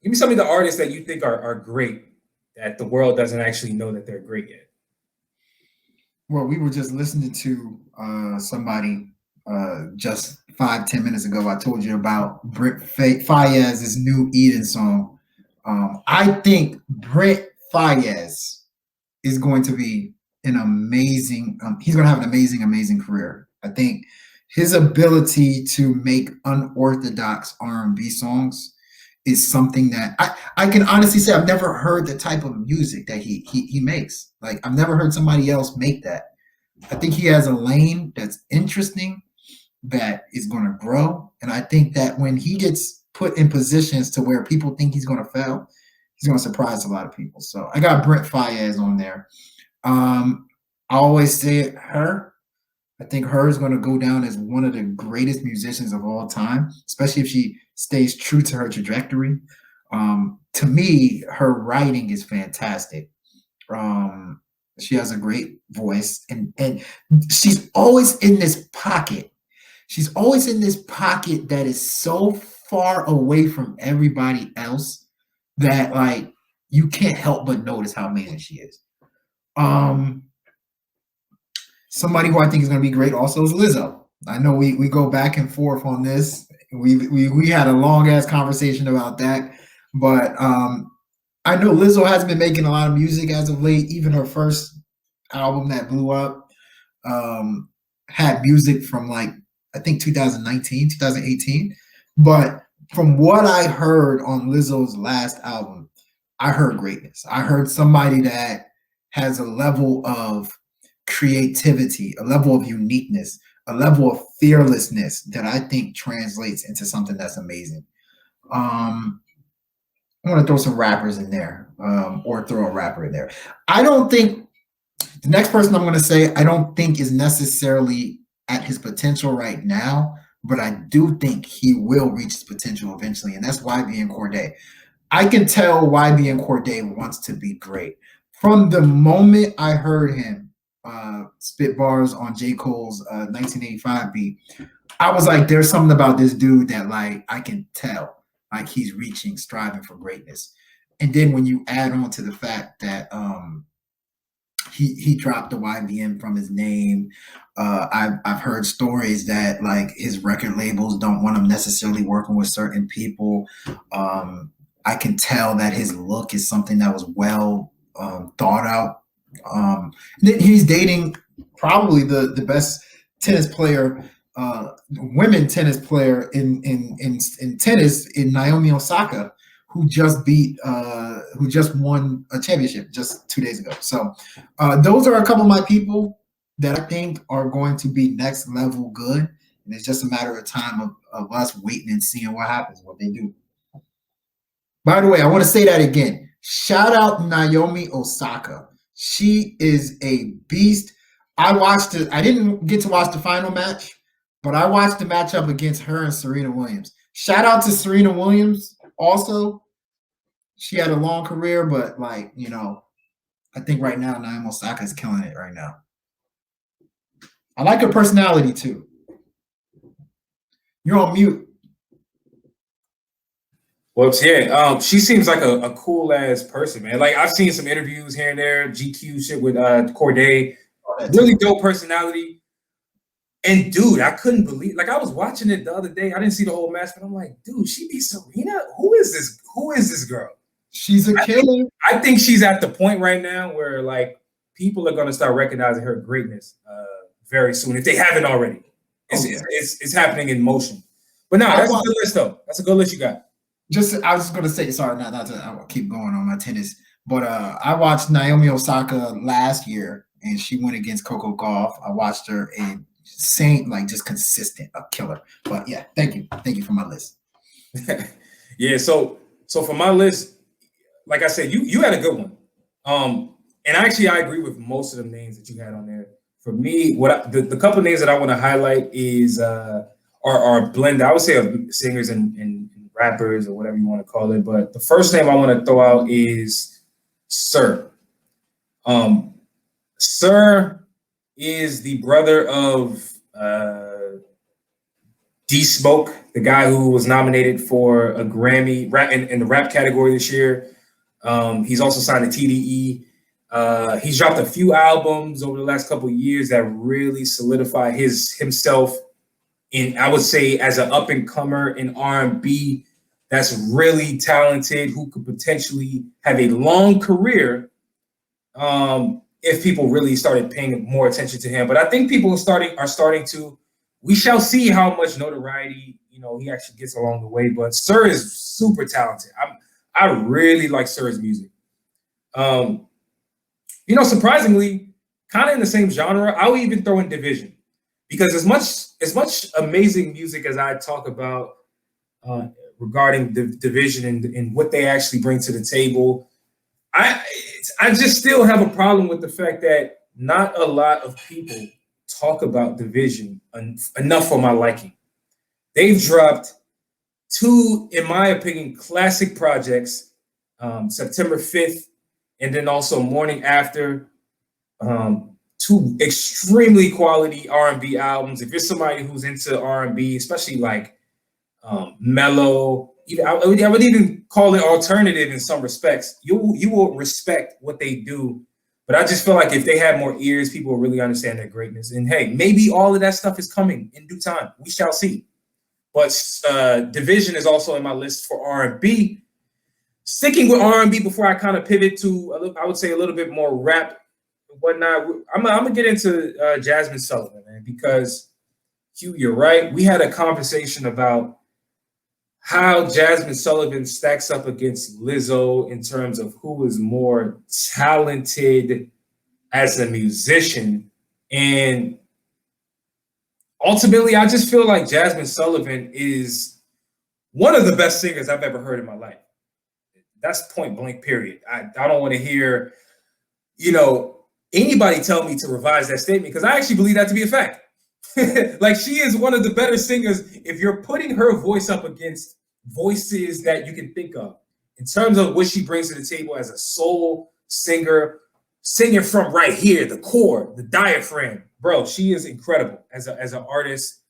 Give me some of the artists that you think are great that the world doesn't actually know that they're great yet. Well, we were just listening to somebody just 5-10 minutes ago. I told you about Brent Fayez's new Eden song. I think Brent Fayez is going to be an amazing. He's going to have an amazing career. I think his ability to make unorthodox R&B songs is something that I can honestly say I've never heard the type of music that he makes. Like I've never heard somebody else make that. I think he has a lane that's interesting that is going to grow, and I think that when he gets put in positions to where people think he's going to fail, he's going to surprise a lot of people. So I got Brent Fayez on there. I always say it, her. I think her is going to go down as one of the greatest musicians of all time, especially if she stays true to her trajectory. To me, her writing is fantastic. Um, she has a great voice, and she's always in this pocket. She's always in this pocket that is so far away from everybody else that like you can't help but notice how amazing she is. Um, Somebody who I think is going to be great also is Lizzo. I know we go back and forth on this. We had a long ass conversation about that, but I know Lizzo has been making a lot of music as of late. Even her first album that blew up had music from like I think 2019, 2018. But from what I heard on Lizzo's last album, I heard greatness. I heard somebody that has a level of creativity, a level of uniqueness, a level of fearlessness that I think translates into something that's amazing. Um, I want to throw some rappers in there, or throw a rapper in there. I don't think the next person I'm going to say, I don't think is necessarily at his potential right now, but I do think he will reach his potential eventually, and that's YB and Corday. I can tell YB and Corday wants to be great. From the moment I heard him spit bars on J. Cole's 1985 beat, I was like, there's something about this dude that like I can tell like he's reaching, striving for greatness. And then when you add on to the fact that he dropped the YBN from his name. I've heard stories that like his record labels don't want him necessarily working with certain people. I can tell that his look is something that was well thought out. He's dating probably the best tennis player, women tennis player in tennis in Naomi Osaka, who just won a championship just 2 days ago. So those are a couple of my people that I think are going to be next level good. And it's just a matter of time of us waiting and seeing what happens, what they do. By the way, I want to say that again. Shout out Naomi Osaka. She is a beast. I watched it. I didn't get to watch the final match, but I watched the matchup against her and Serena Williams. Shout out to Serena Williams also. She had a long career, but like, I think right now Naomi Osaka is killing it right now. I like her personality too. You're on mute. Well, yeah, she seems like a cool ass person, man. Like I've seen some interviews here and there, GQ shit with Corday. Really dope personality. And dude, I couldn't believe. Like I was watching it the other day. I didn't see the whole match, but I'm like, dude, she beat Serena. Who is this? Who is this girl? She's a killer. I think she's at the point right now where like people are gonna start recognizing her greatness very soon if they haven't already. It's happening in motion. But no, that's a good list though. That's a good list you got. I was just gonna say, sorry, not to I will keep going on my tennis, but I watched Naomi Osaka last year, and she went against Coco Gauff. I watched her, and same like just consistent, a killer. But yeah, thank you for my list. Yeah, so for my list, like I said, you had a good one. And actually, I agree with most of the names that you had on there. For me, the couple of names that I want to highlight is are a blend. I would say of singers and rappers or whatever you want to call it. But the first name I want to throw out is Sir. Sir is the brother of D Smoke, the guy who was nominated for a Grammy rap in the rap category this year. He's also signed to TDE. He's dropped a few albums over the last couple of years that really solidify himself in, I would say, as an up and comer in R&B that's really talented, who could potentially have a long career if people really started paying more attention to him. But I think people are starting to. We shall see how much notoriety he actually gets along the way. But Sir is super talented. I really like Sir's music. Surprisingly, kind of in the same genre, I would even throw in Division, because as much amazing music as I talk about regarding the Division and what they actually bring to the table, I just still have a problem with the fact that not a lot of people talk about Division enough for my liking. They've dropped two, in my opinion, classic projects, September 5th, and then also Morning After. Two extremely quality R&B albums. If you're somebody who's into R&B, especially like mellow, I would even call it alternative in some respects, you will respect what they do. But I just feel like if they had more ears, people will really understand their greatness. And hey, maybe all of that stuff is coming in due time. We shall see. But Division is also in my list for R&B. Sticking with R&B before I kind of pivot to, I would say, a little bit more rap and whatnot. I'm gonna get into Jasmine Sullivan, man, because Q, you're right. We had a conversation about how Jasmine Sullivan stacks up against Lizzo in terms of who is more talented as a musician. And ultimately, I just feel like Jasmine Sullivan is one of the best singers I've ever heard in my life. That's point blank, period. I don't want to hear, anybody tell me to revise that statement, because I actually believe that to be a fact. Like, she is one of the better singers if you're putting her voice up against voices that you can think of in terms of what she brings to the table as a soul singer, singing from right here, the core, the diaphragm. Bro, she is incredible as an artist,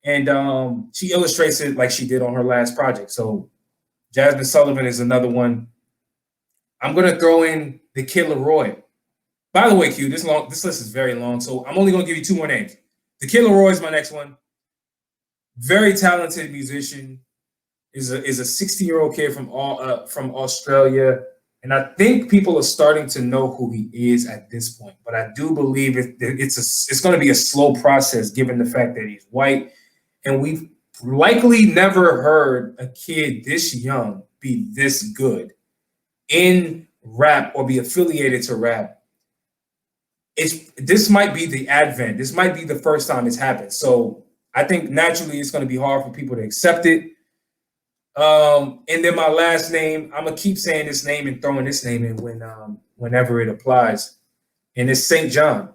and she illustrates it like she did on her last project. So Jasmine Sullivan is another one. I'm gonna throw in the Kid Laroi. By the way, Q, this list is very long, so I'm only gonna give you two more names. The Kid Laroi is my next one. Very talented musician. Is a 16-year-old kid from Australia, and I think people are starting to know who he is at this point. But I do believe it's going to be a slow process, given the fact that he's white, and we've likely never heard a kid this young be this good in rap or be affiliated to rap. This might be the advent. This might be the first time it's happened. So I think naturally it's going to be hard for people to accept it. And then my last name, I'm gonna keep saying this name and throwing this name in whenever it applies, and it's St. John.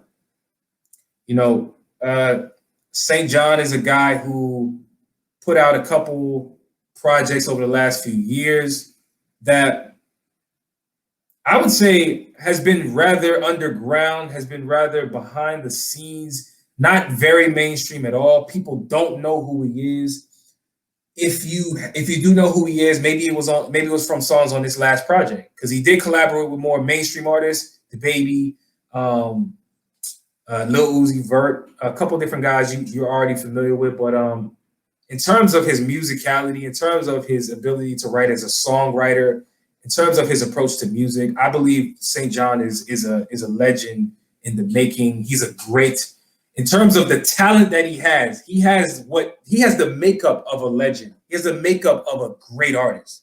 St. John is a guy who put out a couple projects over the last few years that I would say has been rather underground, has been rather behind the scenes, not very mainstream at all. People don't know who he is. If you do know who he is, maybe it was from songs on this last project, because he did collaborate with more mainstream artists, The Baby, Lil Uzi Vert, a couple different guys you're already familiar with. But in terms of his musicality, in terms of his ability to write as a songwriter, in terms of his approach to music, I believe St. John is a legend in the making. He's a great. In terms of the talent that he has the makeup of a legend. He has the makeup of a great artist.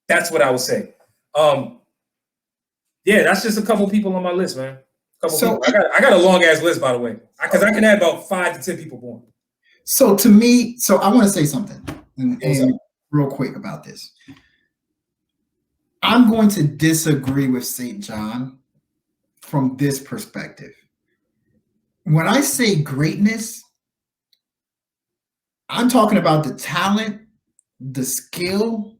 That's what I would say. Yeah, that's just a couple people on my list, man. I got a long ass list, by the way, because I can add about 5 to 10 people more. So to me, I want to say something and real quick about this. I'm going to disagree with St. John from this perspective. When I say greatness, I'm talking about the talent, the skill,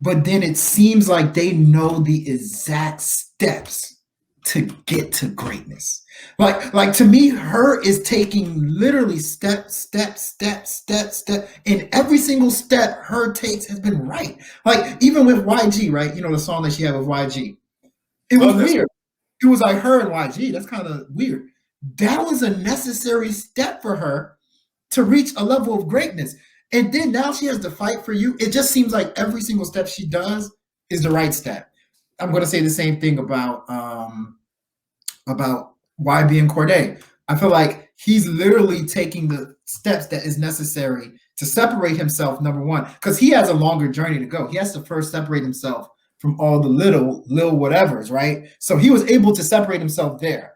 but then it seems like they know the exact steps to get to greatness. Like to me, her is taking literally step, and every single step her takes has been right. Like even with YG, right? You know the song that she had with YG. It was weird. It was like her and YG. That's kind of weird. That was a necessary step for her to reach a level of greatness. And then now she has to fight for you. It just seems like every single step she does is the right step. I'm going to say the same thing about YB and Cordae. I feel like he's literally taking the steps that is necessary to separate himself, number one, because he has a longer journey to go. He has to first separate himself from all the little whatevers, right? So he was able to separate himself there.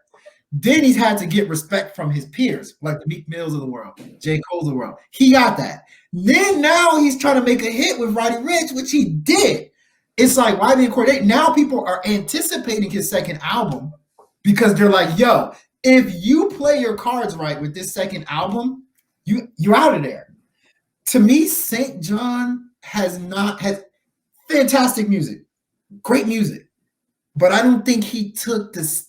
Then he's had to get respect from his peers, like the Meek Mills of the world, J. Cole's of the world. He got that. Then now he's trying to make a hit with Roddy Ricch, which he did. It's like YB and Cordae. Now people are anticipating his second album because they're like, yo, if you play your cards right with this second album, you're out of there. To me, St. John has fantastic music, great music, but I don't think he took this.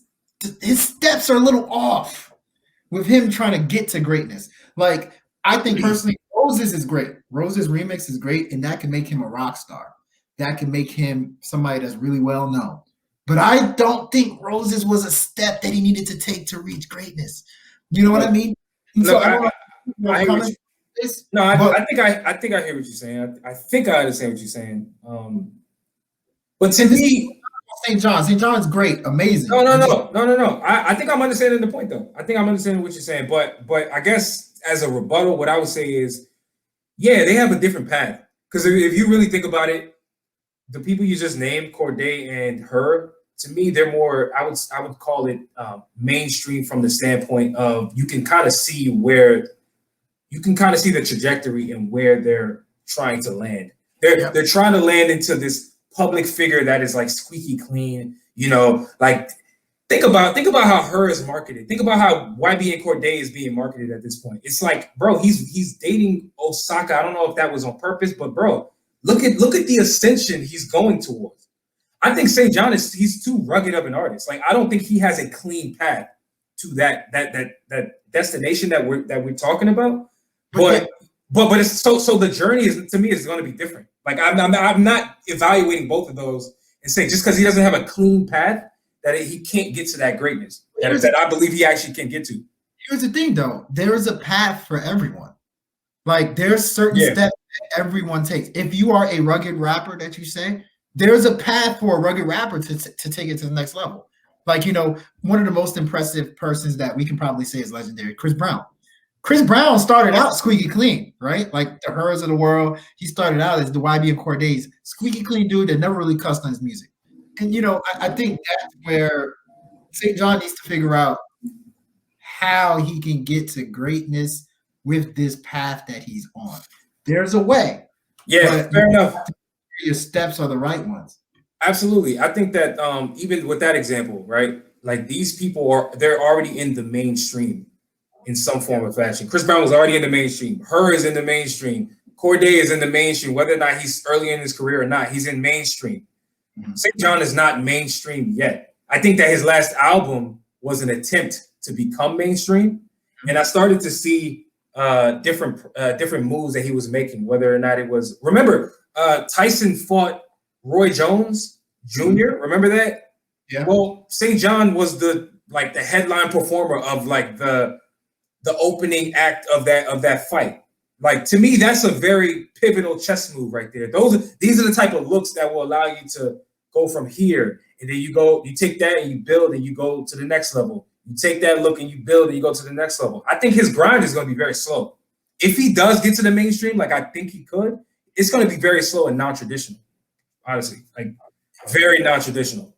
His steps are a little off with him trying to get to greatness. Like, I think personally, Roses is great. Roses remix is great, and that can make him a rock star. That can make him somebody that's really well known. But I don't think Roses was a step that he needed to take to reach greatness. You know what I mean? And Look, so I think I hear what you're saying. I think I understand what you're saying. But to me, St. John's great, amazing. No. I think I'm understanding the point, though. I think I'm understanding what you're saying. But I guess as a rebuttal, what I would say is, yeah, they have a different path. Because if you really think about it, the people you just named, Cordae and her, to me, they're more. I would call it mainstream from the standpoint of you can kind of see the trajectory and where they're trying to land. They're trying to land into this public figure that is like squeaky clean, like think about how her is marketed. Think about how YB and Cordae is being marketed at this point. It's like, bro, he's dating Osaka. I don't know if that was on purpose, but bro, look at the ascension he's going towards. I think St. John he's too rugged of an artist. Like, I don't think he has a clean path to that destination that we're talking about. But it's so the journey is, to me, is going to be different. Like, I'm not evaluating both of those and saying just because he doesn't have a clean path that he can't get to that greatness that I believe he actually can get to. Here's the thing, though. There is a path for everyone. Like, there's certain steps that everyone takes. If you are a rugged rapper that you say, there's a path for a rugged rapper to take it to the next level. Like, one of the most impressive persons that we can probably say is legendary, Chris Brown. Chris Brown started out squeaky clean, right? Like the Hers of the world. He started out as the YB and Cordae's squeaky clean dude that never really cussed on his music. And, I think that's where St. John needs to figure out how he can get to greatness with this path that he's on. There's a way. Yeah, fair enough. Your steps are the right ones. Absolutely. I think that even with that example, right? Like, these people they're already in the mainstream in some form or fashion. Chris Brown was already in the mainstream. Her is in the mainstream. Cordae is in the mainstream. Whether or not he's early in his career or not, he's in mainstream. Mm-hmm. St. John is not mainstream yet. I think that his last album was an attempt to become mainstream. And I started to see different moves that he was making, whether or not it was, remember, Tyson fought Roy Jones Jr. Remember that? Yeah. Well, St. John was the headline performer of like the opening act of that fight. Like, to me, that's a very pivotal chess move right there. These are the type of looks that will allow you to go from here, and then you take that and you build and you go to the next level. You take that look and you build and you go to the next level. I think his grind is going to be very slow. If he does get to the mainstream, like I think he could, it's going to be very slow and non-traditional. Honestly, like very non-traditional.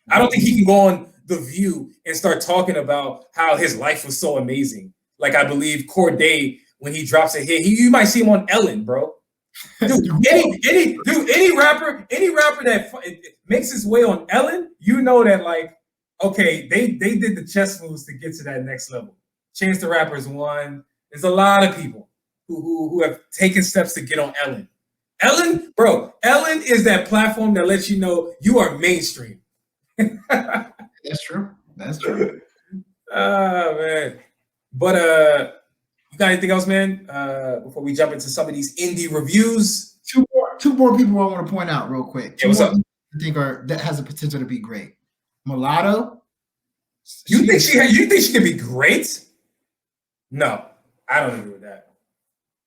I don't think he can go on The View and start talking about how his life was so amazing. Like, I believe Cordae, when he drops a hit, you might see him on Ellen, bro. Dude, any rapper that makes his way on Ellen, that, like, okay, they did the chess moves to get to that next level. Chance the Rapper's one. There's a lot of people who have taken steps to get on Ellen. Ellen, bro, Ellen is that platform that lets you know you are mainstream. That's true. That's true. Man. But you got anything else, man? Before we jump into some of these indie reviews. Two more people I want to point out real quick. Yeah, what's up? I think that has the potential to be great. Mulatto. You think she can be great? No, I don't agree with that.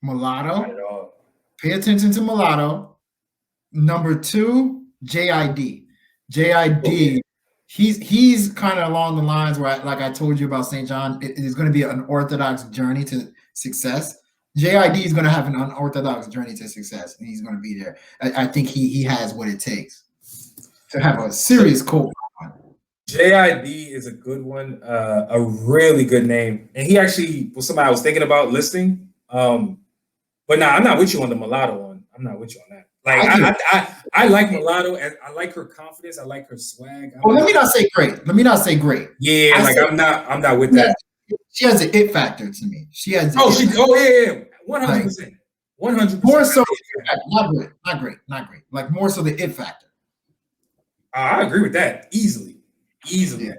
Mulatto. Not at all. Pay attention to Mulatto. Number 2, JID. JID. He's kind of along the lines where, like I told you about St. John, it is going to be an unorthodox journey to success. JID is going to have an unorthodox journey to success, and he's going to be there. I think he has what it takes to have a serious cult. JID is a good one, a really good name, and he actually was somebody I was thinking about listing. But nah, I'm not with you on the Mulatto one. I'm not with you on that. Like I like Mulatto, and I like her confidence. I like her swag. Let me not say great. Yeah, I'm not with that. She has an it factor to me. She has. Yeah, 100%. 100%. More so, not great. Like more so the it factor. I agree with that easily. Yeah.